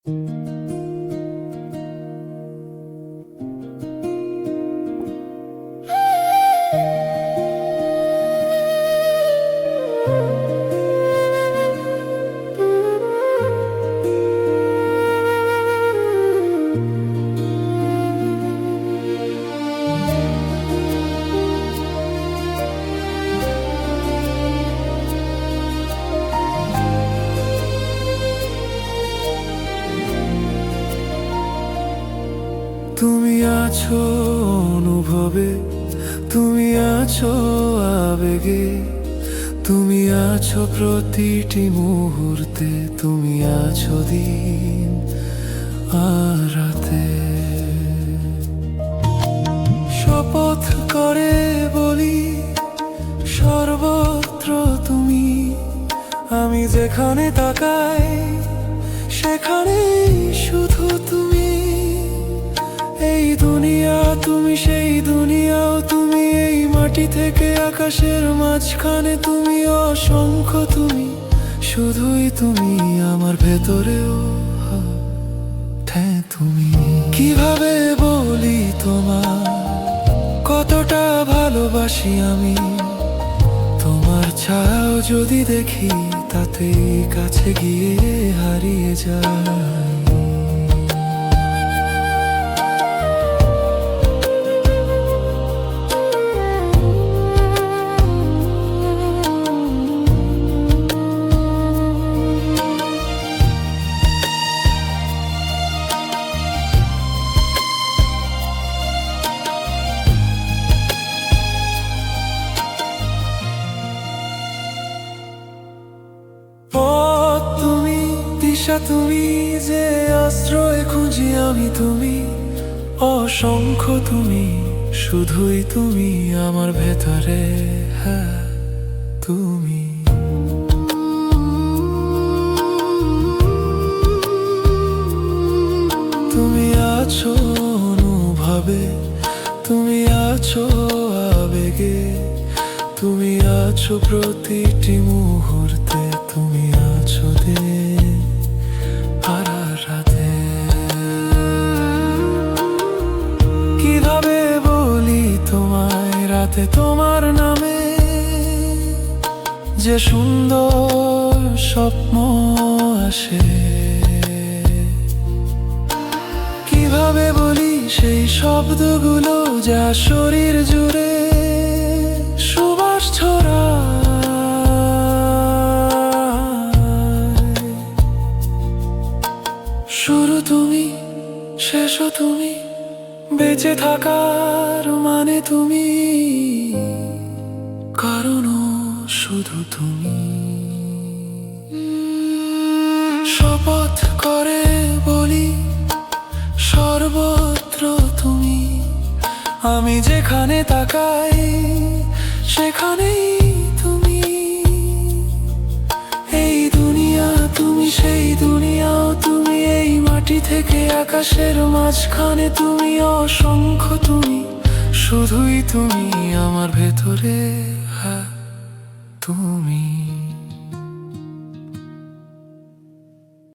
তুমি আছো অনুভবে, তুমি আছো আবেগে, তুমি আছো প্রতিটি মুহূর্তে, তুমি আছো দিন আর রাতে। শপথ করে বলি সর্বত্র তুমি, আমি যেখানে তাকাই সেখানে শুধু তুমি। এই দুনিয়া তুমি, সেই দুনিয়াও তুমি, এই মাটি থেকে আকাশের মাঝখানে তুমি, অসংখ্য তুমি, শুধুই তুমি আমার ভেতরেও তুমি। কিভাবে বলি তোমার কতটা ভালোবাসি আমি, তোমার ছায়াও যদি দেখি তাতেই কাছে গিয়ে হারিয়ে যায়। তুমি যে আশ্রয় খুঁজি আমি, তুমি অসংখ্য তুমি, শুধুই তুমি আমার ভেতরে, হ্যাঁ তুমি। তুমি আছো অনুভবে, তুমি আছো আবেগে, তুমি আছো প্রতিটি মুহূর্তে, তুমি আছো দিন আর রাতে। কিভাবে বলি তোমায় রাতে তোমার নামে যে সুন্দর স্বপ্ন আসে, কিভাবে বলি সেই শব্দগুলো যা শরীর জুড়ে সুবাস ছড়ায়। শুরু তুমি, শেষও তুমি, বেঁচে থাকার মানে তুমি, কারণও শুধু তুমি। শপথ করে বলি সর্বত্র তুমি, আমি যেখানে তাকাই সেখানেই তুমি। এই দুনিয়া তুমি, সেই দুনিয়াও তুমি, এই মাটি থেকে আকাশের মাঝখানে তুমি, অসংখ্য তুমি, শুধুই তুমি আমার ভেতরে, হ্যাঁ তুমি।